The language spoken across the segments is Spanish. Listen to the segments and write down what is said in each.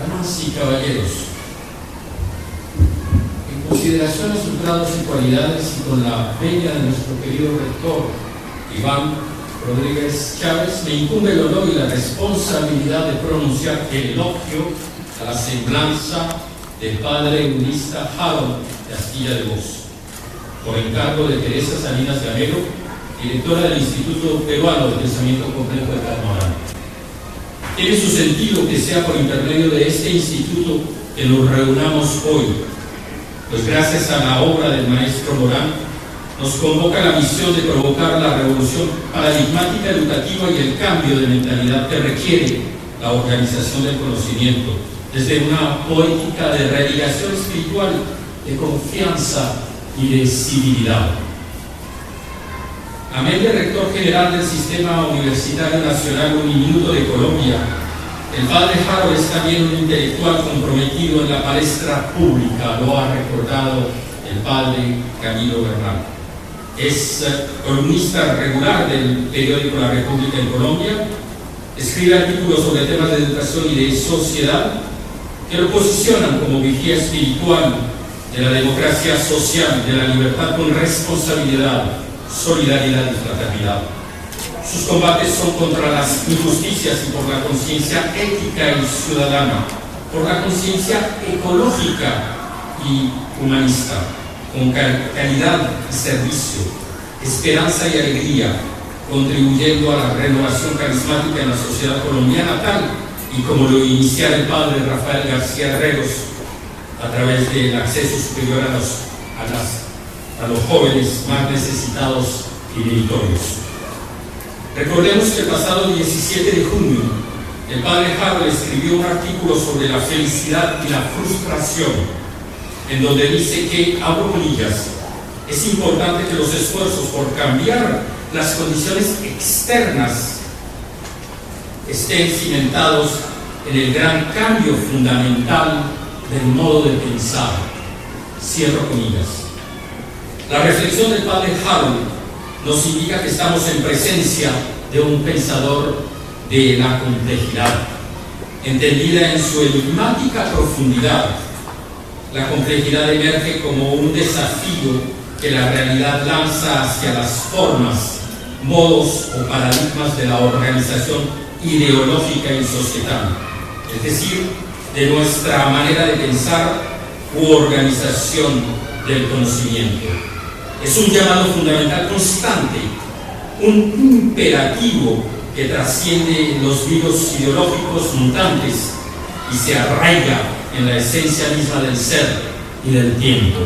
Damas y caballeros, en consideración a sus grados y cualidades y con la venia de nuestro querido rector Iván Rodríguez Chávez, me incumbe el honor y la responsabilidad de pronunciar el elogio a la semblanza del padre budista Harold Castilla de Vos, por encargo de Teresa Salinas Gamero, directora del Instituto Peruano de Pensamiento Complejo de Catmarán. Tiene su sentido que sea por intermedio de este instituto que nos reunamos hoy, pues gracias a la obra del maestro Morán nos convoca la misión de provocar la revolución paradigmática educativa y el cambio de mentalidad que requiere la organización del conocimiento, desde una poética de radiación espiritual, de confianza y de civilidad. Amén de rector general del Sistema Universitario Nacional Uniminuto de Colombia, el padre Harold es también un intelectual comprometido en la palestra pública, lo ha recordado el padre Camilo Bernal. Es columnista regular del periódico La República en Colombia, escribe artículos sobre temas de educación y de sociedad que lo posicionan como vigía espiritual de la democracia social, de la libertad con responsabilidad, solidaridad y fraternidad. Sus combates son contra las injusticias y por la conciencia ética y ciudadana, por la conciencia ecológica y humanista, con calidad y servicio, esperanza y alegría, contribuyendo a la renovación carismática en la sociedad colombiana tal y como lo iniciara el padre Rafael García Herreros a través del acceso superior a los jóvenes más necesitados y meritorios. Recordemos que el pasado 17 de junio el padre Harold escribió un artículo sobre la felicidad y la frustración, en donde dice que, abro comillas, es importante que los esfuerzos por cambiar las condiciones externas estén cimentados en el gran cambio fundamental del modo de pensar. Cierro comillas. La reflexión del padre Harold nos indica que estamos en presencia de un pensador de la complejidad, entendida en su enigmática profundidad. La complejidad emerge como un desafío que la realidad lanza hacia las formas, modos o paradigmas de la organización ideológica y societal, es decir, de nuestra manera de pensar u organización del conocimiento. Es un llamado fundamental constante, un imperativo que trasciende los virus ideológicos mutantes y se arraiga en la esencia misma del ser y del tiempo.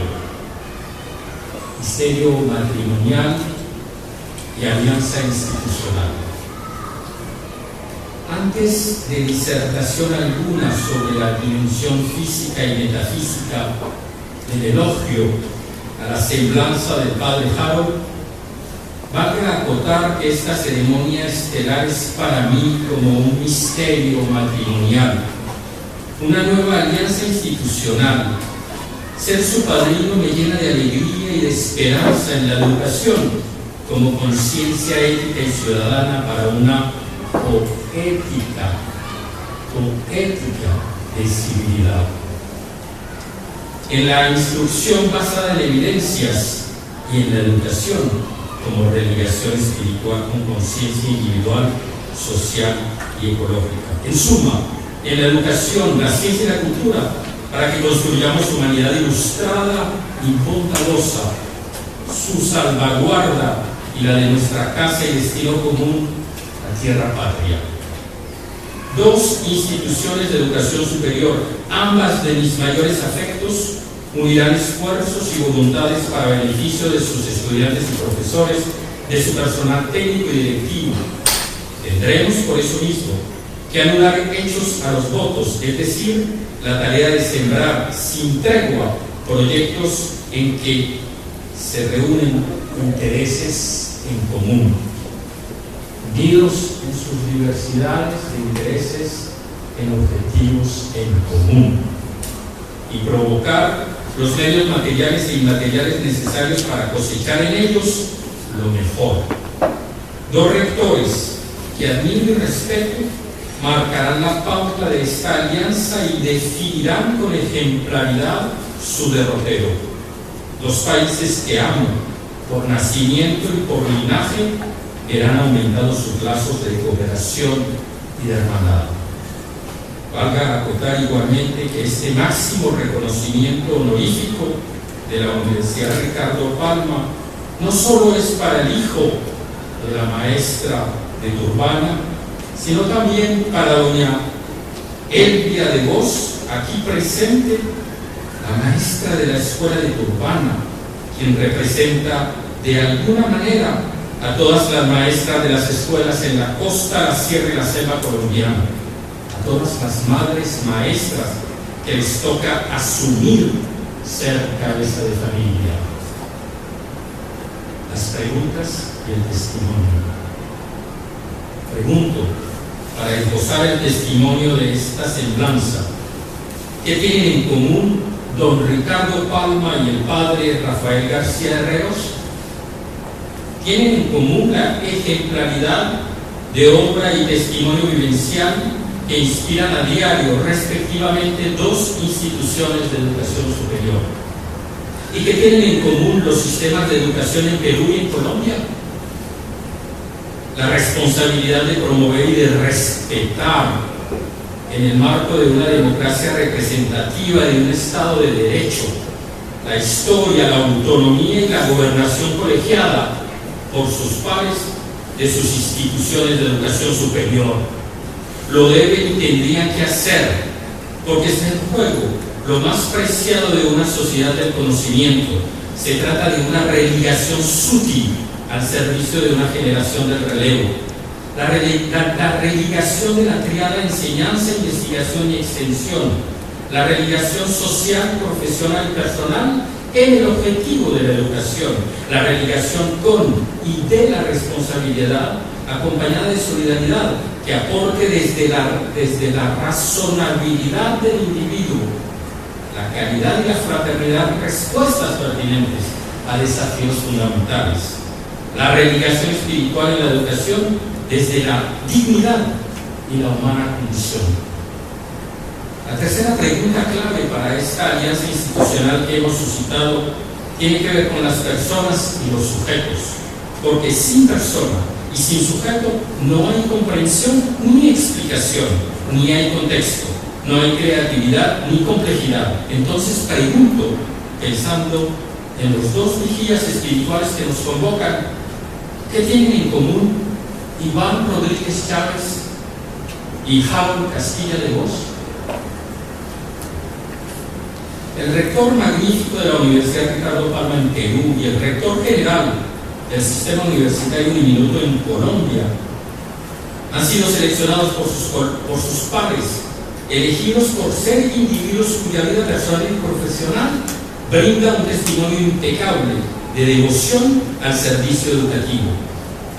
Misterio matrimonial y alianza institucional. Antes de disertación alguna sobre la dimensión física y metafísica del elogio a la semblanza del padre Harold, valga acotar que esta ceremonia estelar es para mí como un misterio matrimonial, una nueva alianza institucional. Ser su padrino me llena de alegría y de esperanza en la educación como conciencia ética y ciudadana para una coética de civilidad. En la instrucción basada en evidencias y en la educación como relegación espiritual con conciencia individual, social y ecológica. En suma, en la educación, la ciencia y la cultura, para que construyamos humanidad ilustrada y bondadosa, su salvaguarda y la de nuestra casa y destino común, la tierra patria. Dos instituciones de educación superior, ambas de mis mayores afectos, unirán esfuerzos y voluntades para beneficio de sus estudiantes y profesores, de su personal técnico y directivo. Tendremos, por eso mismo, que anular hechos a los votos, es decir, la tarea de sembrar sin tregua proyectos en que se reúnen intereses en común, unidos en sus diversidades de intereses en objetivos en común, y provocar los medios materiales e inmateriales necesarios para cosechar en ellos lo mejor. Dos rectores que admiro y respeto marcarán la pauta de esta alianza y definirán con ejemplaridad su derrotero. Los países que amo por nacimiento y por linaje verán aumentados sus lazos de cooperación y de hermandad. Valga acotar igualmente que este máximo reconocimiento honorífico de la Universidad Ricardo Palma no solo es para el hijo de la maestra de Turbana, sino también para doña Elvia de Vos, aquí presente, la maestra de la escuela de Turbana, quien representa de alguna manera a todas las maestras de las escuelas en la costa, la sierra y la selva colombiana, a todas las madres maestras que les toca asumir ser cabeza de familia. Las preguntas y el testimonio. Pregunto, para esbozar el testimonio de esta semblanza, ¿qué tienen en común don Ricardo Palma y el padre Rafael García Herreros? Tienen en común la ejemplaridad de obra y testimonio vivencial que inspiran a diario respectivamente dos instituciones de educación superior. ¿Y qué tienen en común los sistemas de educación en Perú y en Colombia? La responsabilidad de promover y de respetar en el marco de una democracia representativa de un Estado de Derecho la historia, la autonomía y la gobernación colegiada por sus pares de sus instituciones de educación superior. Lo deben y tendrían que hacer, porque está en juego lo más preciado de una sociedad del conocimiento. Se trata de una religación sutil al servicio de una generación del relevo. La religación de la triada enseñanza, investigación y extensión. La religación social, profesional y personal en el objetivo de la educación. La religación con y de la responsabilidad, acompañada de solidaridad, que aporte desde la razonabilidad del individuo, la caridad y la fraternidad, respuestas pertinentes a desafíos fundamentales. La religación espiritual en la educación desde la dignidad y la humana condición. La tercera pregunta clave para esta alianza institucional que hemos suscitado tiene que ver con las personas y los sujetos, porque sin persona y sin sujeto no hay comprensión ni explicación, ni hay contexto, no hay creatividad ni complejidad. Entonces pregunto, pensando en los dos vigías espirituales que nos convocan, ¿qué tienen en común Iván Rodríguez Chávez y Harold Castilla de Vos? El rector magnífico de la Universidad Ricardo Palma en Perú y el rector general del sistema universitario Uniminuto en Colombia han sido seleccionados por sus pares, elegidos por ser individuos cuya vida personal y profesional brinda un testimonio impecable de devoción al servicio educativo.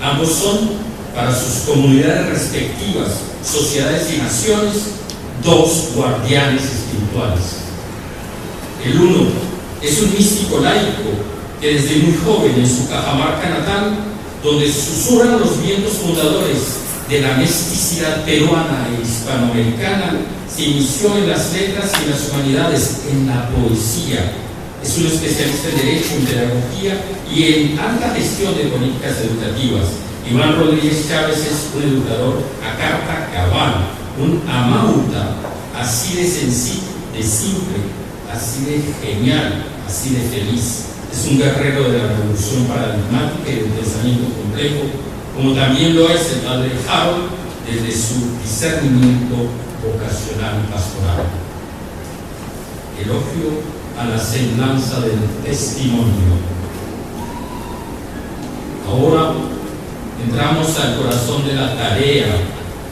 Ambos son, para sus comunidades respectivas, sociedades y naciones, dos guardianes espirituales. El uno es un místico laico que desde muy joven en su Cajamarca natal, donde susurran los vientos fundadores de la mesticidad peruana e hispanoamericana, se inició en las letras y en las humanidades, en la poesía. Es un especialista en Derecho, en Pedagogía y en alta gestión de políticas educativas. Iván Rodríguez Chávez es un educador a carta cabal, un amauta, así de sencillo, de simple, así de genial, así de feliz. Es un guerrero de la revolución paradigmática y del pensamiento complejo, como también lo es el padre Harold desde su discernimiento vocacional y pastoral. Elogio a la semblanza del testimonio. Ahora entramos al corazón de la tarea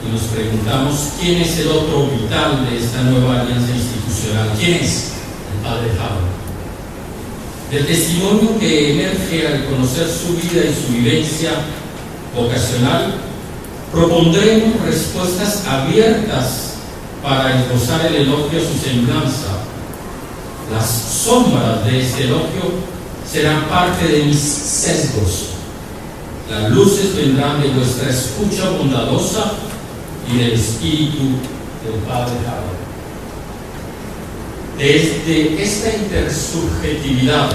y nos preguntamos quién es el otro vital de esta nueva alianza institucional. ¿Quién es? El padre Harold. Del testimonio que emerge al conocer su vida y su vivencia vocacional, propondremos respuestas abiertas para esbozar el elogio a su semblanza. Las sombras de este elogio serán parte de mis sesgos. Las luces vendrán de vuestra escucha bondadosa y del espíritu del Padre Harold. Desde esta intersubjetividad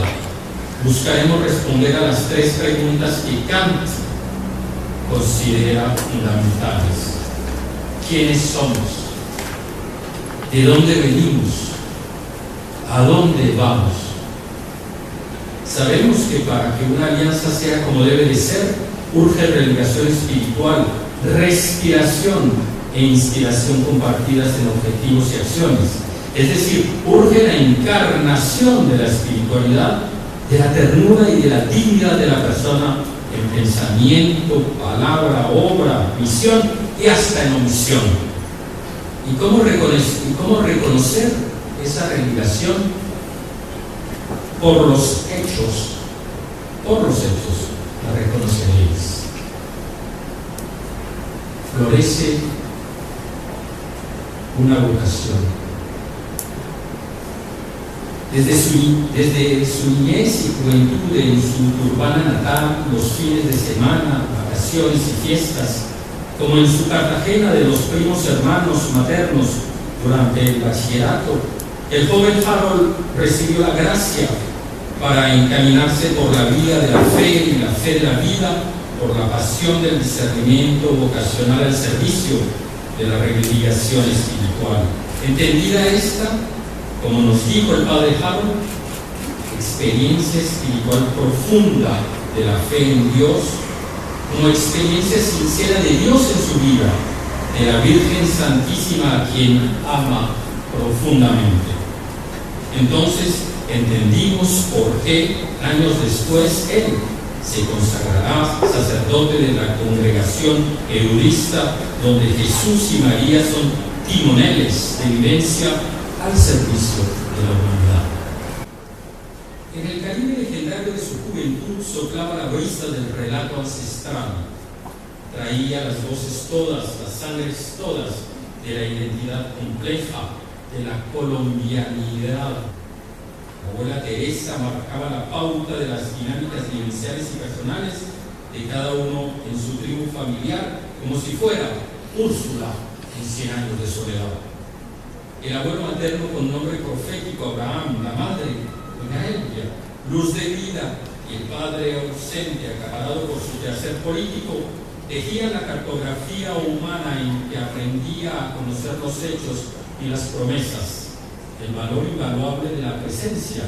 buscaremos responder a las tres preguntas que Kant considera fundamentales. ¿Quiénes somos? ¿De dónde venimos? ¿A dónde vamos? Sabemos que para que una alianza sea como debe de ser, urge relegación espiritual, respiración e inspiración compartidas en objetivos y acciones. Es decir, urge la encarnación de la espiritualidad, de la ternura y de la dignidad de la persona en pensamiento, palabra, obra, visión y hasta en omisión. ¿Y cómo reconocer esa relegación? Por los hechos la reconoceréis. Florece una vocación. Desde su niñez y juventud en su urbana natal, los fines de semana, vacaciones y fiestas, como en su Cartagena de los primos hermanos maternos durante el bachillerato, el joven Harold recibió la gracia para encaminarse por la vía de la fe y la fe de la vida, por la pasión del discernimiento vocacional al servicio de la revelación espiritual. Entendida esta, como nos dijo el Padre Harold, experiencia espiritual profunda de la fe en Dios, como experiencia sincera de Dios en su vida, de la Virgen Santísima a quien ama profundamente. Entonces entendimos por qué años después él se consagrará sacerdote de la congregación eurista, donde Jesús y María son timoneles de vivencia al servicio de la humanidad. En el Caribe legendario de su juventud soplaba la brisa del relato ancestral. Traía las voces todas, las sangres todas de la identidad compleja, de la colombianidad. La abuela Teresa marcaba la pauta de las dinámicas vivenciales y personales de cada uno en su tribu familiar, como si fuera Úrsula en 100 años de soledad. El abuelo materno con nombre profético Abraham, la madre doña Elvia, luz de vida, y el padre ausente, acaparado por su quehacer político, tejían la cartografía humana en que aprendía a conocer los hechos y las promesas, el valor invaluable de la presencia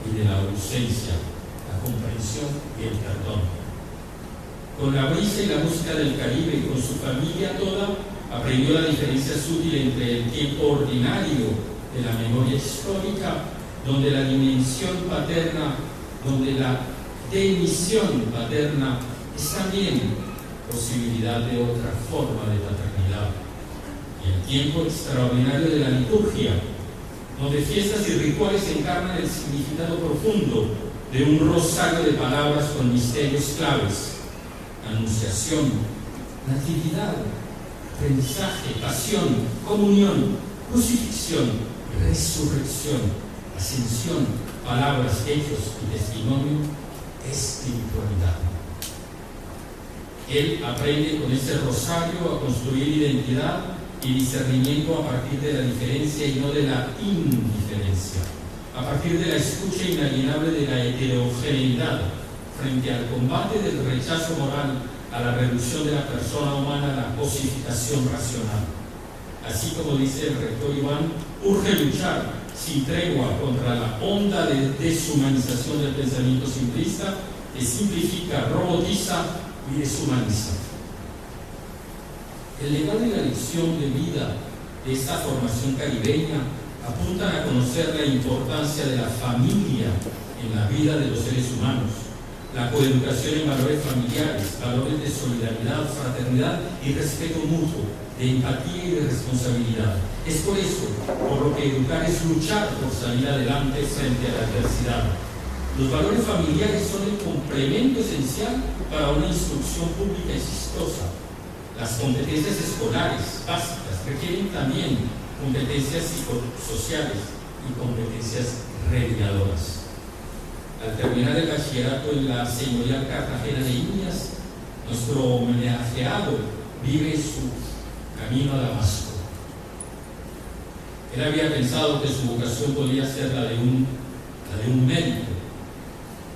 y de la ausencia, la comprensión y el perdón. Con la brisa y la música del Caribe y con su familia toda, aprendió la diferencia sutil entre el tiempo ordinario de la memoria histórica, donde la dimensión paterna, donde la demisión paterna es también posibilidad de otra forma de paternidad, y el tiempo extraordinario de la liturgia, donde fiestas y rituales encarnan el significado profundo de un rosario de palabras con misterios claves: anunciación, natividad, aprendizaje, pasión, comunión, crucifixión, resurrección, ascensión, palabras, hechos y testimonio, espiritualidad. Él aprende con este rosario a construir identidad y discernimiento a partir de la diferencia y no de la indiferencia, a partir de la escucha inalienable de la heterogeneidad frente al combate del rechazo moral a la reducción de la persona humana a la cosificación racional. Así como dice el rector Iván, urge luchar sin tregua contra la onda de deshumanización del pensamiento simplista que simplifica, robotiza y deshumaniza. El legado y la lección de vida de esta formación caribeña apuntan a conocer la importancia de la familia en la vida de los seres humanos, la coeducación en valores familiares, valores de solidaridad, fraternidad y respeto mutuo, de empatía y de responsabilidad. Es por eso por lo que educar es luchar por salir adelante frente a la adversidad. Los valores familiares son el complemento esencial para una instrucción pública exitosa. Las competencias escolares básicas requieren también competencias psicosociales y competencias mediadoras. Al terminar el bachillerato en la señorial Cartagena de Indias, nuestro homenajeado vive su camino a Damasco. Él había pensado que su vocación podía ser la de un médico,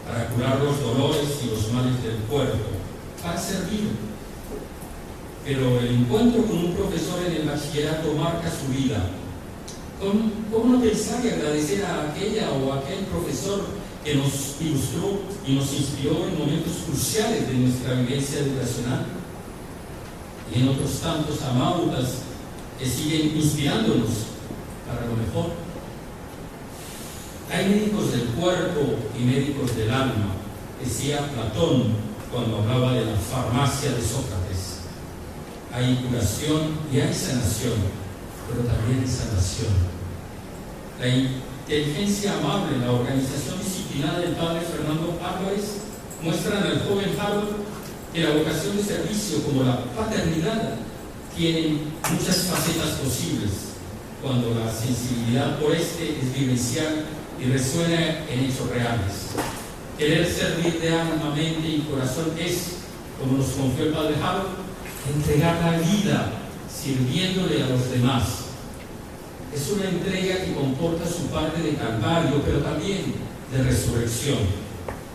para curar los dolores y los males del cuerpo, para servir. Pero el encuentro con un profesor en el bachillerato marca su vida. ¿Cómo no pensar y agradecer a aquella o a aquel profesor que nos ilustró y nos inspiró en momentos cruciales de nuestra vivencia educacional? Y en otros tantos amautas que siguen inspirándonos para lo mejor. Hay médicos del cuerpo y médicos del alma, decía Platón cuando hablaba de la farmacia de Sócrates. Hay curación y hay sanación, pero también hay sanación. La inteligencia amable, la organización disciplinada del padre Fernando Álvarez muestran al joven Harold que la vocación de servicio, como la paternidad, tiene muchas facetas posibles cuando la sensibilidad por es vivencial y resuena en hechos reales. Querer servir de alma, mente y corazón es, como nos confió el padre Harold, entregar la vida sirviéndole a los demás. Es una entrega que comporta su parte de calvario, pero también de resurrección.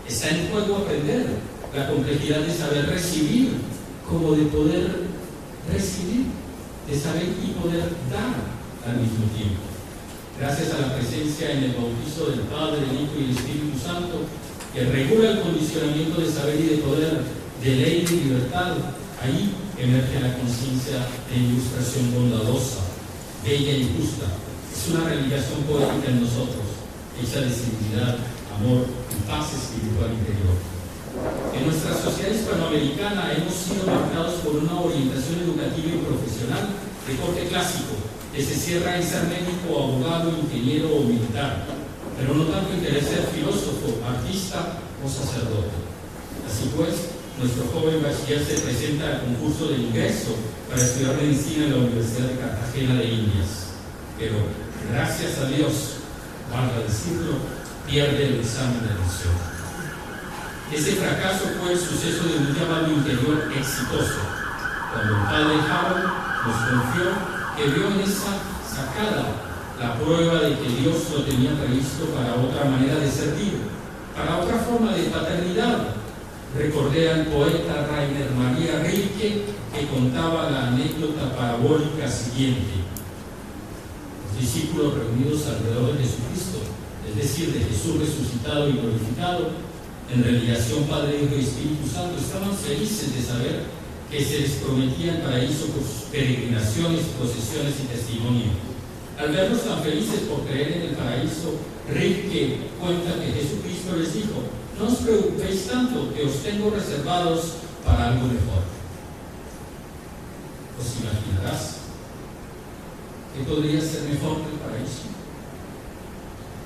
Está en juego aprender la complejidad de saber recibir, como de poder recibir, de saber y poder dar al mismo tiempo. Gracias a la presencia en el bautizo del Padre, el Hijo y el Espíritu Santo, que regula el condicionamiento de saber y de poder, de ley y de libertad, ahí emerge la conciencia de ilustración bondadosa, bella y justa. Es una revelación poética en nosotros, hecha de civilidad, amor y paz espiritual interior. En nuestra sociedad hispanoamericana hemos sido marcados por una orientación educativa y profesional de corte clásico, que se cierra en ser médico, abogado, ingeniero o militar, pero no tanto en querer ser filósofo, artista o sacerdote. Así pues, nuestro joven bachiller se presenta al concurso de ingreso para estudiar medicina en la Universidad de Cartagena de Indias, pero gracias a Dios, valga decirlo, pierde el examen de admisión. Ese fracaso fue el suceso de un llamado interior exitoso, cuando el padre Harold nos confió que vio en esa sacada la prueba de que Dios lo tenía previsto para otra manera de servir, para otra forma de paternidad. Recordé al poeta Rainer María Rilke, que contaba la anécdota parabólica siguiente. Los discípulos reunidos alrededor de Jesucristo, es decir, de Jesús resucitado y glorificado, en religación Padre, Hijo y Espíritu Santo, estaban felices de saber que se les prometía el paraíso por sus peregrinaciones, procesiones y testimonio. Al verlos tan felices por creer en el paraíso, Rilke cuenta que Jesucristo les dijo: no os preocupéis tanto, que os tengo reservados para algo mejor. ¿Os imaginarás qué podría ser mejor que el paraíso?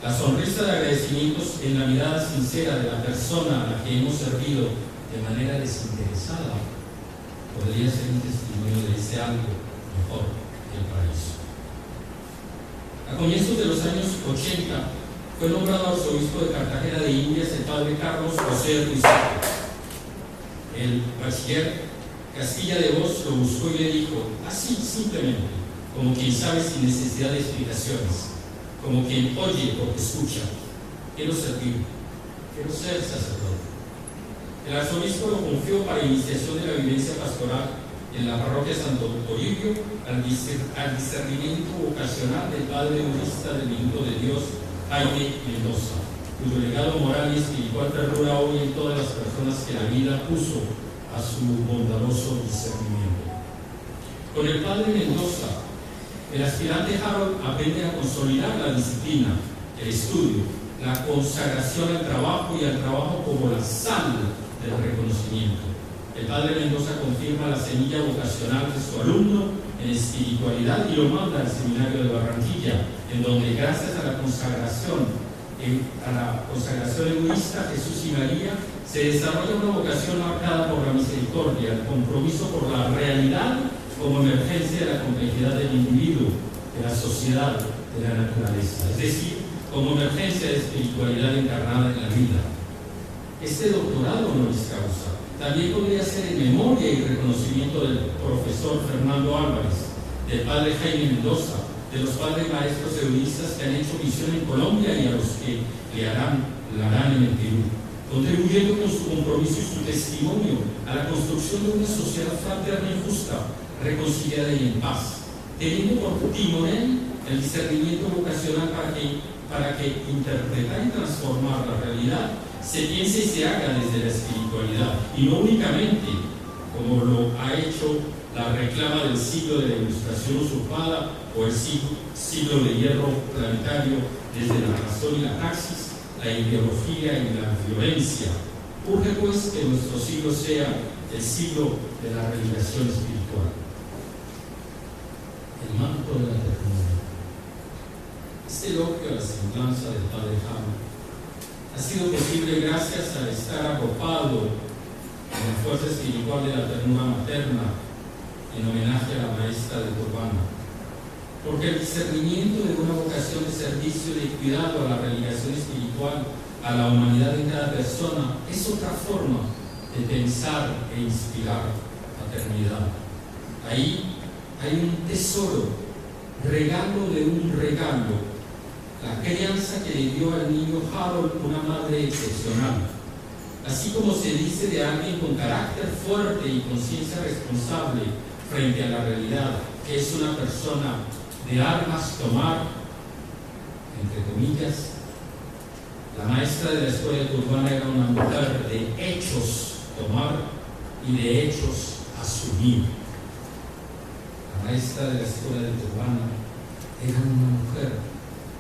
La sonrisa de agradecimientos en la mirada sincera de la persona a la que hemos servido de manera desinteresada podría ser un testimonio de ese algo mejor que el paraíso. A comienzos de los años 80 fue nombrado arzobispo de Cartagena de Indias el padre Carlos José Ruizato. El bachiller Castilla de Voz lo buscó y le dijo, así simplemente, como quien sabe sin necesidad de explicaciones, como quien oye porque escucha: quiero servir, quiero ser sacerdote. El arzobispo lo confió para iniciación de la vivencia pastoral en la parroquia Santo Toribio al discernimiento vocacional del padre budista del Minuto de Dios, Jaime Mendoza, cuyo legado moral y espiritual perdura hoy en todas las personas que la vida puso a su bondadoso discernimiento. Con el padre Mendoza, el aspirante Harold aprende a consolidar la disciplina, el estudio, la consagración al trabajo y al trabajo como la sal del reconocimiento. El padre Mendoza confirma la semilla vocacional de su alumno en espiritualidad y lo manda al seminario de Barranquilla, en donde gracias a la consagración egoísta Jesús y María se desarrolla una vocación marcada por la misericordia, el compromiso por la realidad como emergencia de la complejidad del individuo, de la sociedad, de la naturaleza, es decir, como emergencia de espiritualidad encarnada en la vida. Este doctorado honoris causa también podría ser en memoria y reconocimiento del profesor Fernando Álvarez, del padre Jaime Mendoza, de los padres maestros eudistas que han hecho misión en Colombia y a los que la harán en el Perú, contribuyendo con su compromiso y su testimonio a la construcción de una sociedad fraterna y justa, reconciliada y en paz, teniendo por timonel el discernimiento vocacional para que interpretar y transformar la realidad se piense y se haga desde la espiritualidad, y no únicamente como lo ha hecho la reclama del siglo de la Ilustración usurpada o el siglo de hierro planetario desde la razón y la praxis, la ideología y la violencia. Urge pues que nuestro siglo sea el siglo de la revelación espiritual. El manto de la ternura. Este elogio a la semblanza del padre Jaro ha sido posible gracias a estar arropado en la fuerza espiritual de la ternura materna en homenaje a la maestra de Turbana, porque el discernimiento de una vocación de servicio y de cuidado a la relegación espiritual, a la humanidad de cada persona, es otra forma de pensar e inspirar paternidad. Ahí hay un tesoro, regalo de un regalo, la crianza que le dio al niño Harold una madre excepcional. Así como se dice de alguien con carácter fuerte y conciencia responsable frente a la realidad, que es una persona de armas tomar, entre comillas, la maestra de la escuela de Turbana era una mujer de hechos tomar y de hechos asumir. La maestra de la escuela de Turbana era una mujer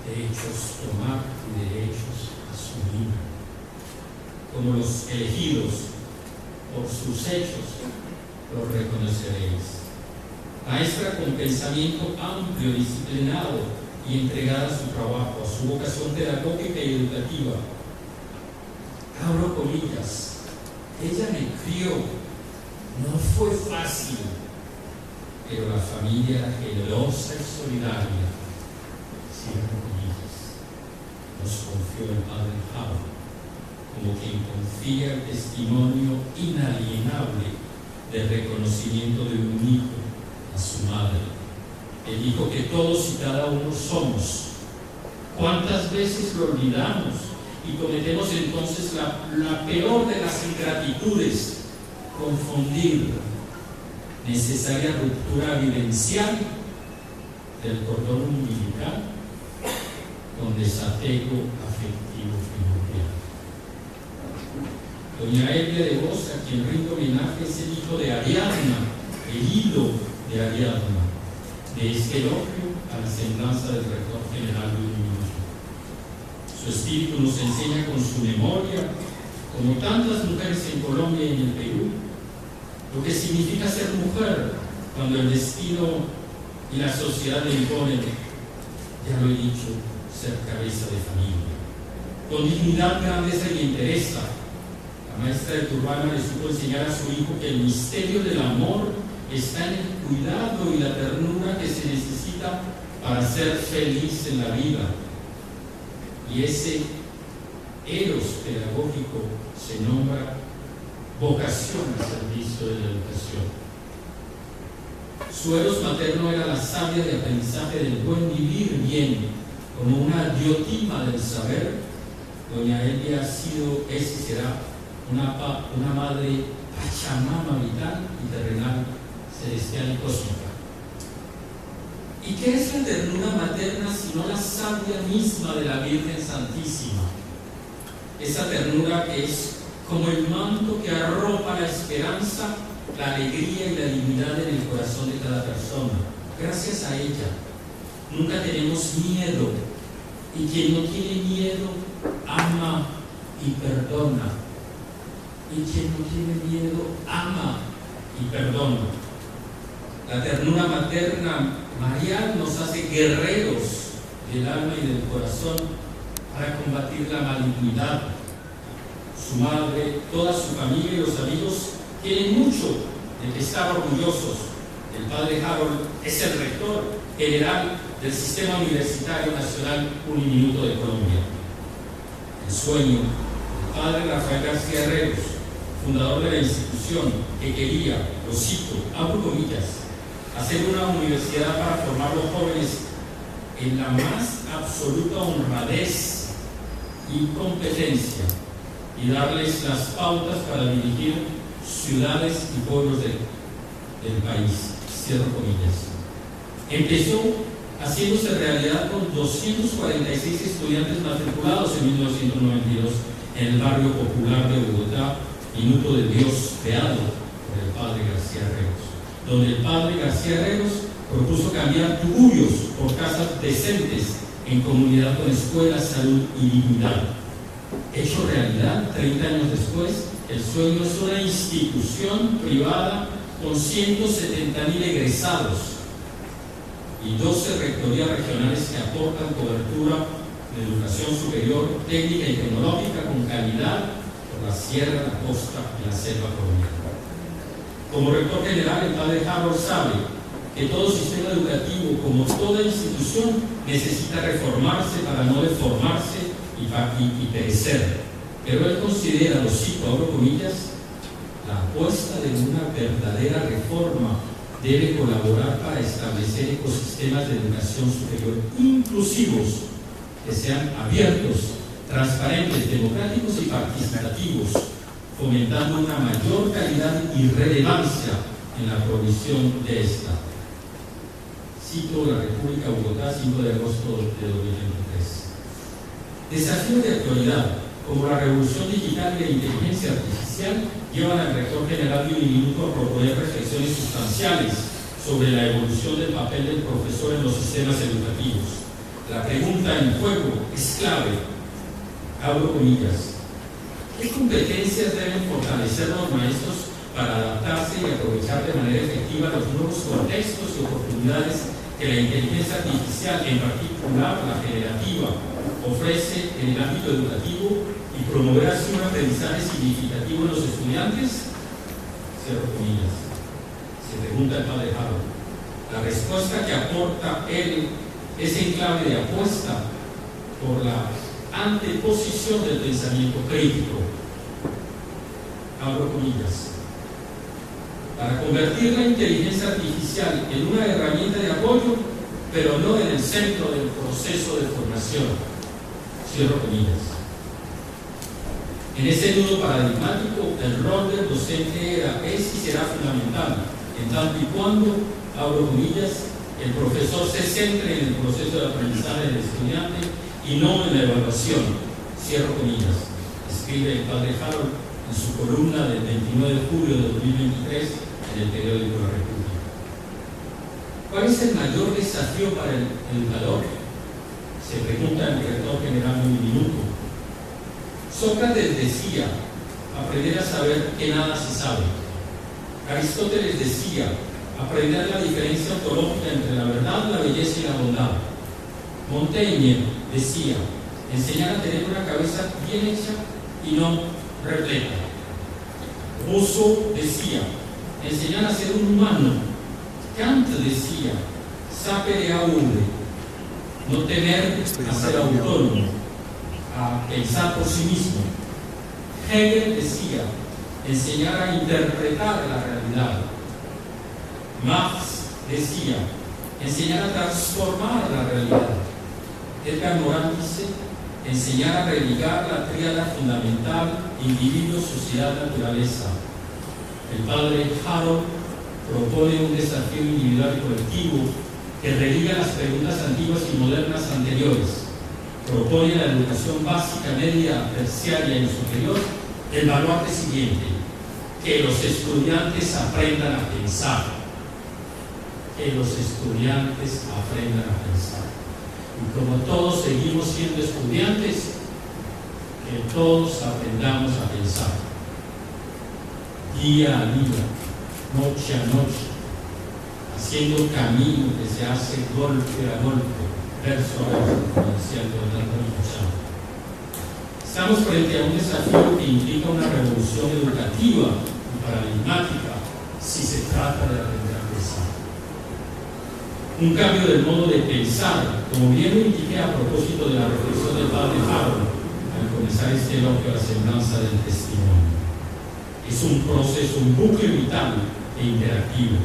de hechos tomar y de hechos asumir. Como los elegidos por sus hechos los reconoceréis. Maestra con pensamiento amplio, disciplinado y entregada a su trabajo, a su vocación pedagógica y educativa. Abro comillas, ella me crió, no fue fácil, pero la familia era generosa y solidaria. Cierro comillas, nos confió el padre Jaro, como quien confía el testimonio inalienable del reconocimiento de un hijo a su madre, el hijo que todos y cada uno somos. ¿Cuántas veces lo olvidamos y cometemos entonces la peor de las ingratitudes? Confundir necesaria ruptura vivencial del cordón umbilical con desapego afectivo primordial. Doña Elia de Vos, a quien rindo homenaje, es el hijo de Ariadna, el hilo de Ariadna, de este elogio a la semblanza del rector general de Uniminuto. Su espíritu nos enseña con su memoria, como tantas mujeres en Colombia y en el Perú, lo que significa ser mujer cuando el destino y la sociedad le imponen, ya lo he dicho, ser cabeza de familia. Con dignidad, grandeza y entereza, la maestra de Turbana le supo enseñar a su hijo que el misterio del amor está en el cuidado y la ternura que se necesita para ser feliz en la vida. Y ese eros pedagógico se nombra vocación al servicio de la educación. Su eros materno era la savia de aprendizaje del buen vivir bien, como una diotima del saber. Doña Elia ha sido, es y será una madre pachamama vital y terrenal, celestial y cósmica. ¿Y qué es la ternura materna sino la savia misma de la Virgen Santísima? Esa ternura que es como el manto que arropa la esperanza, la alegría y la dignidad en el corazón de cada persona. Gracias a ella nunca tenemos miedo, y quien no tiene miedo ama y perdona, y quien no tiene miedo ama y perdona. La ternura materna marial nos hace guerreros del alma y del corazón para combatir la malignidad. Su madre, toda su familia y los amigos tienen mucho de que estar orgullosos. El padre Harold es el rector general del Sistema Universitario Nacional Uniminuto de Colombia. El sueño del padre Rafael García Herreros, fundador de la institución, que quería, lo cito, abro comillas, hacer una universidad para formar a los jóvenes en la más absoluta honradez y competencia y darles las pautas para dirigir ciudades y pueblos del país. Cierro comillas. Empezó haciéndose realidad con 246 estudiantes matriculados en 1992 en el barrio popular de Bogotá, Minuto de Dios, creado por el padre García Herreros, donde el padre García Herreros propuso cambiar tugurios por casas decentes en comunidad con escuela, salud y dignidad. Hecho realidad, 30 años después, el sueño es una institución privada con 170.000 egresados y 12 rectorías regionales que aportan cobertura de educación superior, técnica y tecnológica con calidad por la sierra, la costa y la selva colonial. Como rector general, el padre Harold sabe que todo sistema educativo, como toda institución, necesita reformarse para no deformarse y perecer. Pero él considera, lo cito, abro comillas, la apuesta de una verdadera reforma debe colaborar para establecer ecosistemas de educación superior inclusivos, que sean abiertos, transparentes, democráticos y participativos, fomentando una mayor calidad y relevancia en la provisión de esta. Cito la República Bogotá, 5 de agosto de 2023. Desafíos de actualidad, como la revolución digital y la inteligencia artificial, llevan al rector general de Uniminuto a proponer reflexiones sustanciales sobre la evolución del papel del profesor en los sistemas educativos. La pregunta en juego es clave. Abro comillas. ¿Qué competencias deben fortalecer los maestros para adaptarse y aprovechar de manera efectiva los nuevos contextos y oportunidades que la inteligencia artificial, en particular la generativa, ofrece en el ámbito educativo y promover así un aprendizaje significativo en los estudiantes? Cierro comillas. Se pregunta el padre Harold. La respuesta que aporta él es en clave de apuesta por la anteposición del pensamiento crítico. Abro comillas. Para convertir la inteligencia artificial en una herramienta de apoyo, pero no en el centro del proceso de formación. Cierro comillas. En ese nudo paradigmático, el rol del docente es y será fundamental, en tanto y cuando, abro comillas, el profesor se centre en el proceso de aprendizaje del estudiante y no en la evaluación. Cierro comillas. Escribe el padre Harold en su columna del 29 de julio de 2023 en el periódico La República. ¿Cuál es el mayor desafío para el educador? Se pregunta el rector general de Uniminuto. Sócrates decía, aprender a saber que nada se sabe. Aristóteles decía, aprender la diferencia ontológica entre la verdad, la belleza y la bondad. Montaigne decía, enseñar a tener una cabeza bien hecha y no repleta. Rousseau decía, enseñar a ser un humano. Kant decía, sapere aude, no temer a ser autónomo, a pensar por sí mismo. Hegel decía, enseñar a interpretar la realidad. Marx decía, enseñar a transformar la realidad. Edgar Morin dice, enseñar a religar la tríada fundamental individuo, sociedad, naturaleza. El padre Harold propone un desafío individual y colectivo que religa las preguntas antiguas y modernas anteriores. Propone la educación básica, media, terciaria y superior el baluarte siguiente: que los estudiantes aprendan a pensar. Que los estudiantes aprendan a pensar. Y como todos seguimos siendo estudiantes, que todos aprendamos a pensar. Día a día, noche a noche, haciendo camino que se hace golpe a golpe, verso a verso, como decía el comandante Machado. Estamos frente a un desafío que implica una revolución educativa y paradigmática si se trata de aprender a pensar. Un cambio del modo de pensar, como bien lo indiqué a propósito de la reflexión del padre Harold al comenzar este eloquio a la semblanza del testimonio. Es un proceso, un bucle vital e interactivo.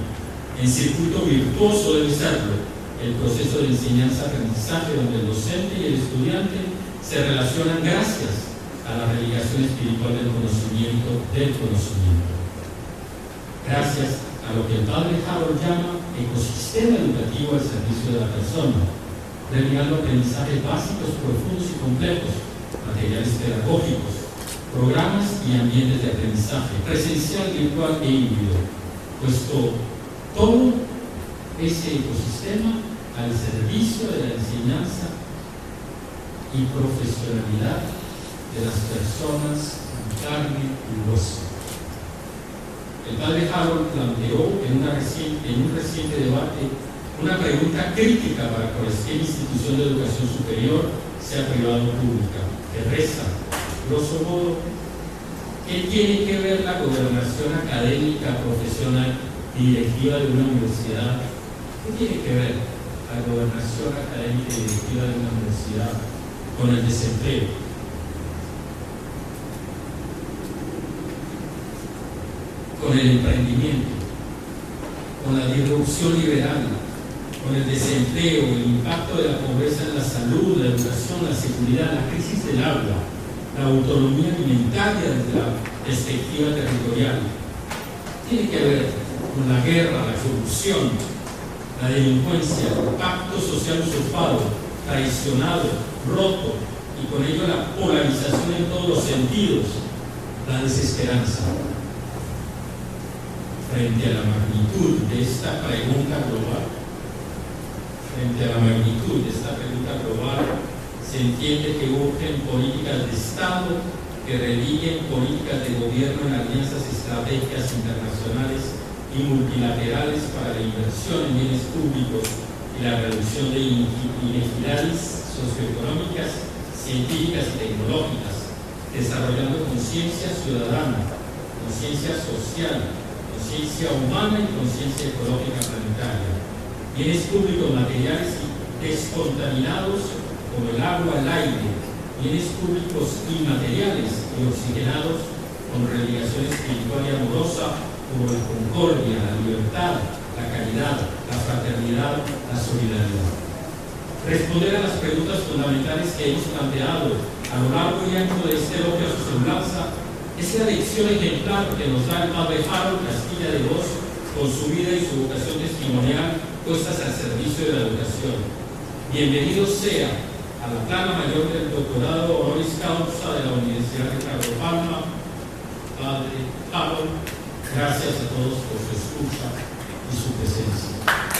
En circuito virtuoso debe serlo el proceso de enseñanza-aprendizaje, donde el docente y el estudiante se relacionan gracias a la relegación espiritual del conocimiento, gracias a lo que el padre Harold llama ecosistema educativo al servicio de la persona, relegando aprendizajes básicos, profundos y complejos, materiales pedagógicos, programas y ambientes de aprendizaje, presencial, virtual e híbrido, puesto todo ese ecosistema al servicio de la enseñanza y profesionalidad de las personas en carne y hueso. El padre Harold planteó en un reciente debate una pregunta crítica para cualquier institución de educación superior, sea privada o pública, que reza, grosso modo, ¿qué tiene que ver la gobernación académica, profesional y directiva de una universidad? ¿Qué tiene que ver la gobernación académica y directiva de una universidad con el desempleo? Con el emprendimiento, con la disrupción liberal, con el desempleo, el impacto de la pobreza en la salud, la educación, la seguridad, la crisis del agua, la autonomía alimentaria desde la perspectiva territorial. Tiene que ver con la guerra, la corrupción, la delincuencia, el pacto social usurpado, traicionado, roto, y con ello la polarización en todos los sentidos, la desesperanza. Frente a la magnitud de esta pregunta global, se entiende que urgen políticas de Estado que religuen políticas de gobierno en alianzas estratégicas internacionales y multilaterales para la inversión en bienes públicos y la reducción de inequidades socioeconómicas, científicas y tecnológicas, desarrollando conciencia ciudadana, conciencia social, conciencia humana y conciencia ecológica planetaria, bienes públicos materiales y descontaminados como el agua, el aire, bienes públicos inmateriales y oxigenados con relegación espiritual y amorosa como la concordia, la libertad, la caridad, la fraternidad, la solidaridad. Responder a las preguntas fundamentales que hemos planteado a lo largo y ancho de este elogio a su semblanza es la lección ejemplar que nos da el padre Harold Castilla de Voz con su vida y su vocación testimonial puestas al servicio de la educación. Bienvenido sea a la plana mayor del doctorado honoris causa de la Universidad Ricardo Palma, padre Harold. Gracias a todos por su escucha y su presencia.